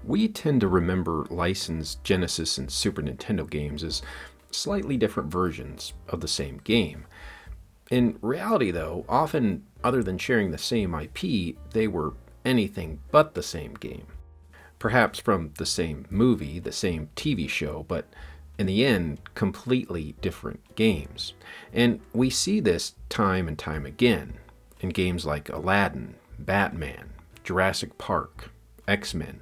We tend to remember licensed Genesis and Super Nintendo games as slightly different versions of the same game. In reality, though, often, other than sharing the same IP, they were anything but the same game. Perhaps from the same movie, the same TV show, but in the end, completely different games. And we see this time and time again in games like Aladdin, Batman, Jurassic Park, X-Men.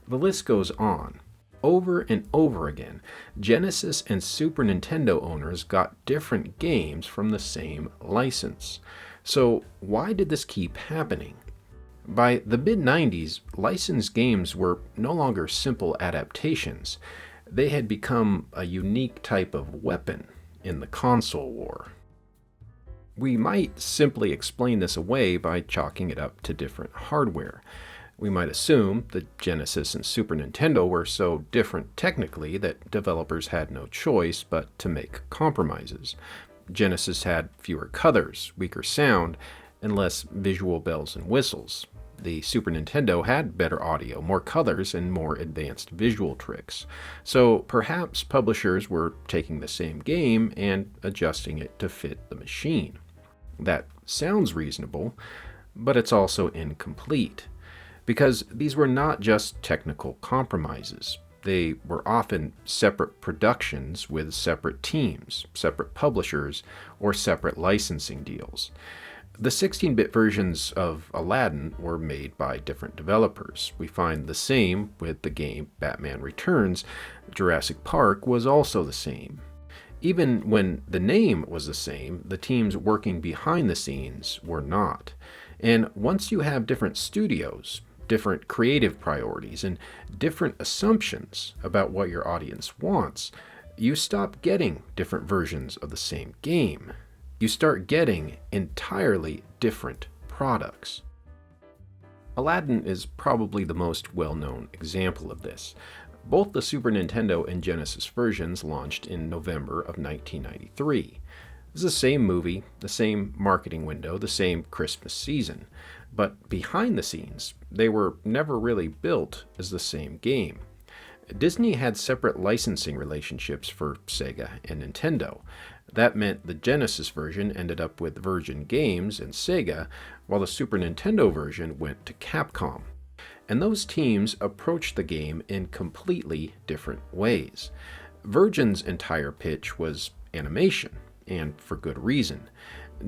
The list goes on. Over and over again, Genesis and Super Nintendo owners got different games from the same license. So, why did this keep happening? By the mid 90s, licensed games were no longer simple adaptations. They had become a unique type of weapon in the console war. We might simply explain this away by chalking it up to different hardware. We might assume that Genesis and Super Nintendo were so different technically that developers had no choice but to make compromises. Genesis had fewer colors, weaker sound, and less visual bells and whistles. The Super Nintendo had better audio, more colors, and more advanced visual tricks. So perhaps publishers were taking the same game and adjusting it to fit the machine. That sounds reasonable, but it's also incomplete. Because these were not just technical compromises. They were often separate productions with separate teams, separate publishers, or separate licensing deals. The 16-bit versions of Aladdin were made by different developers. We find the same with the game Batman Returns. Jurassic Park was also the same. Even when the name was the same, the teams working behind the scenes were not. And once you have different studios, different creative priorities, and different assumptions about what your audience wants, you stop getting different versions of the same game. You start getting entirely different products. Aladdin is probably the most well-known example of this. Both the Super Nintendo and Genesis versions launched in November of 1993. It's the same movie, the same marketing window, the same Christmas season. But behind the scenes, they were never really built as the same game. Disney had separate licensing relationships for Sega and Nintendo. That meant the Genesis version ended up with Virgin Games and Sega, while the Super Nintendo version went to Capcom. And those teams approached the game in completely different ways. Virgin's entire pitch was animation, and for good reason.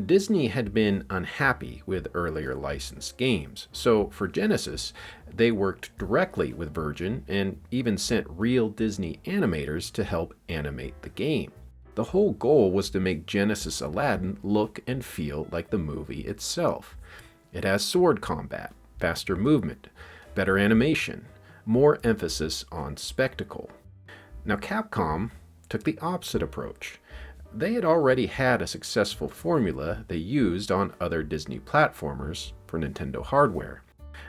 Disney had been unhappy with earlier licensed games, so for Genesis, they worked directly with Virgin and even sent real Disney animators to help animate the game. The whole goal was to make Genesis Aladdin look and feel like the movie itself. It has sword combat, faster movement, better animation, more emphasis on spectacle. Now Capcom took the opposite approach. They had already had a successful formula they used on other Disney platformers for Nintendo hardware.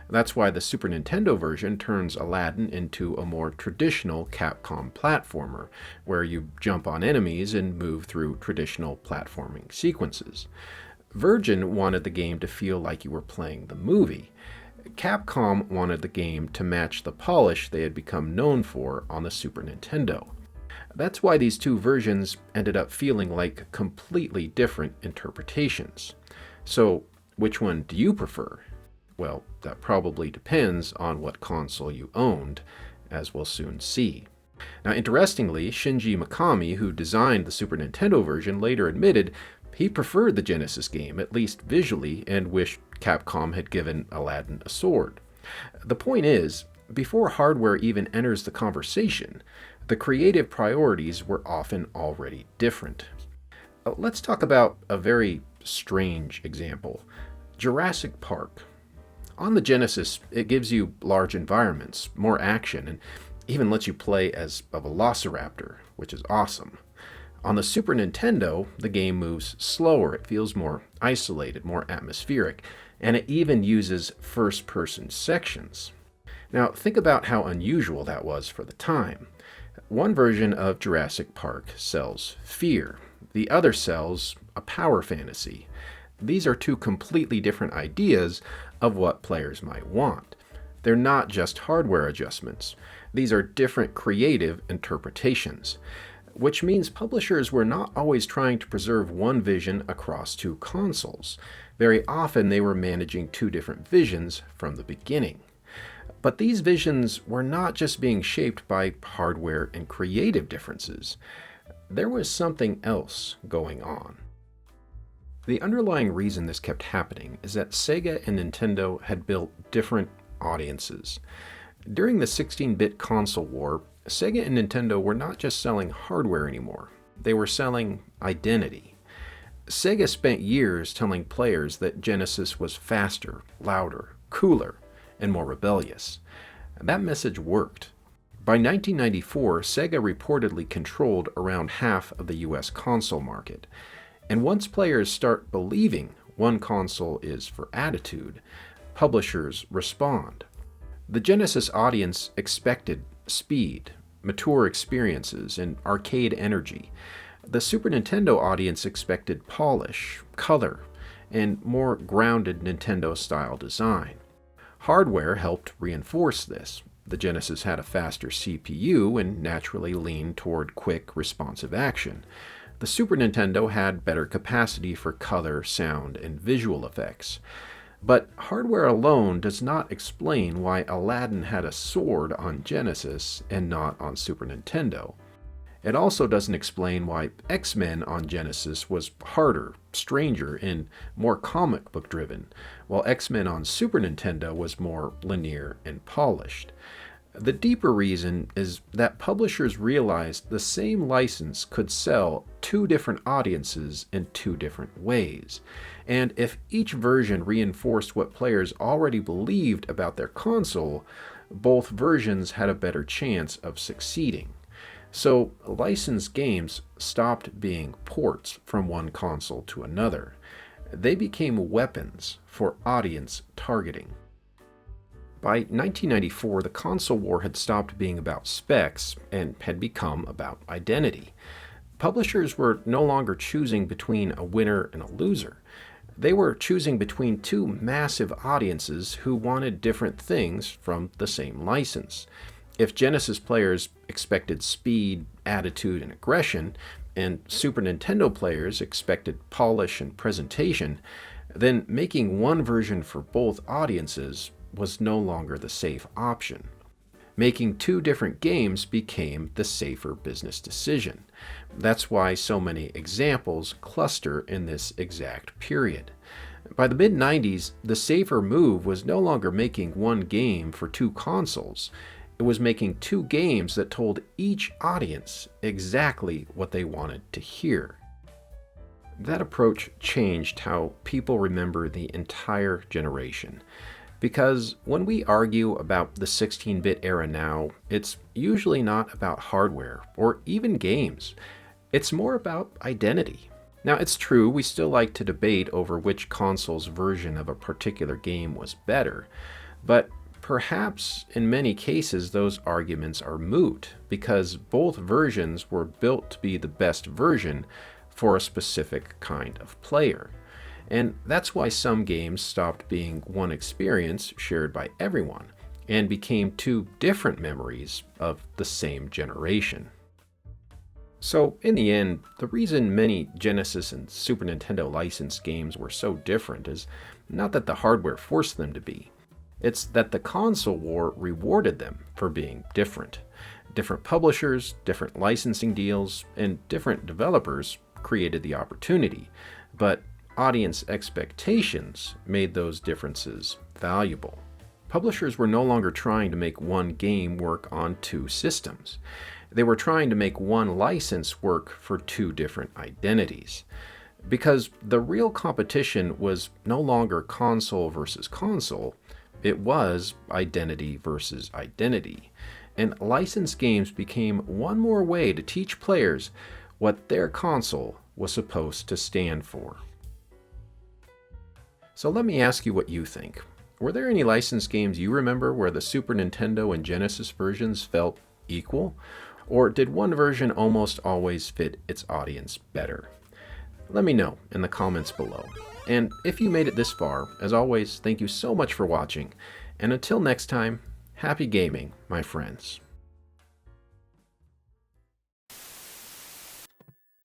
That's why the Super Nintendo version turns Aladdin into a more traditional Capcom platformer, where you jump on enemies and move through traditional platforming sequences. Virgin wanted the game to feel like you were playing the movie. Capcom wanted the game to match the polish they had become known for on the Super Nintendo. That's why these two versions ended up feeling like completely different interpretations. So, which one do you prefer? Well, that probably depends on what console you owned, as we'll soon see. Now, interestingly, Shinji Mikami, who designed the Super Nintendo version, later admitted he preferred the Genesis game, at least visually, and wished Capcom had given Aladdin a sword. The point is, before hardware even enters the conversation, the creative priorities were often already different. Let's talk about a very strange example. Jurassic Park. On the Genesis, it gives you large environments, more action, and even lets you play as a velociraptor, which is awesome. On the Super Nintendo, the game moves slower, it feels more isolated, more atmospheric, and it even uses first-person sections. Now, think about how unusual that was for the time. One version of Jurassic Park sells fear. The other sells a power fantasy. These are two completely different ideas of what players might want. They're not just hardware adjustments. These are different creative interpretations, which means publishers were not always trying to preserve one vision across two consoles. Very often they were managing two different visions from the beginning. But these visions were not just being shaped by hardware and creative differences. There was something else going on. The underlying reason this kept happening is that Sega and Nintendo had built different audiences. During the 16-bit console war, Sega and Nintendo were not just selling hardware anymore. They were selling identity. Sega spent years telling players that Genesis was faster, louder, cooler, and more rebellious. That message worked. By 1994, Sega reportedly controlled around half of the US console market. And once players start believing one console is for attitude, publishers respond. The Genesis audience expected speed, mature experiences, and arcade energy. The Super Nintendo audience expected polish, color, and more grounded Nintendo-style design. Hardware helped reinforce this. The Genesis had a faster CPU and naturally leaned toward quick, responsive action. The Super Nintendo had better capacity for color, sound, and visual effects. But hardware alone does not explain why Aladdin had a sword on Genesis and not on Super Nintendo. It also doesn't explain why X-Men on Genesis was harder, stranger, and more comic book driven, while X-Men on Super Nintendo was more linear and polished. The deeper reason is that publishers realized the same license could sell two different audiences in two different ways. And if each version reinforced what players already believed about their console, both versions had a better chance of succeeding. So licensed games stopped being ports from one console to another. They became weapons for audience targeting. By 1994, the console war had stopped being about specs and had become about identity. Publishers were no longer choosing between a winner and a loser. They were choosing between two massive audiences who wanted different things from the same license. If Genesis players expected speed, attitude, and aggression, and Super Nintendo players expected polish and presentation, then making one version for both audiences was no longer the safe option. Making two different games became the safer business decision. That's why so many examples cluster in this exact period. By the mid-90s, the safer move was no longer making one game for two consoles. It was making two games that told each audience exactly what they wanted to hear. That approach changed how people remember the entire generation. Because when we argue about the 16-bit era now, it's usually not about hardware or even games. It's more about identity. Now, it's true, we still like to debate over which console's version of a particular game was better, but perhaps in many cases those arguments are moot because both versions were built to be the best version for a specific kind of player. And that's why some games stopped being one experience shared by everyone and became two different memories of the same generation. So in the end, the reason many Genesis and Super Nintendo licensed games were so different is not that the hardware forced them to be. It's that the console war rewarded them for being different. Different publishers, different licensing deals, and different developers created the opportunity, but audience expectations made those differences valuable. Publishers were no longer trying to make one game work on two systems. They were trying to make one license work for two different identities. Because the real competition was no longer console versus console, it was identity versus identity. And licensed games became one more way to teach players what their console was supposed to stand for. So let me ask you what you think. Were there any licensed games you remember where the Super Nintendo and Genesis versions felt equal? Or did one version almost always fit its audience better? Let me know in the comments below. And if you made it this far, as always, thank you so much for watching. And until next time, happy gaming, my friends.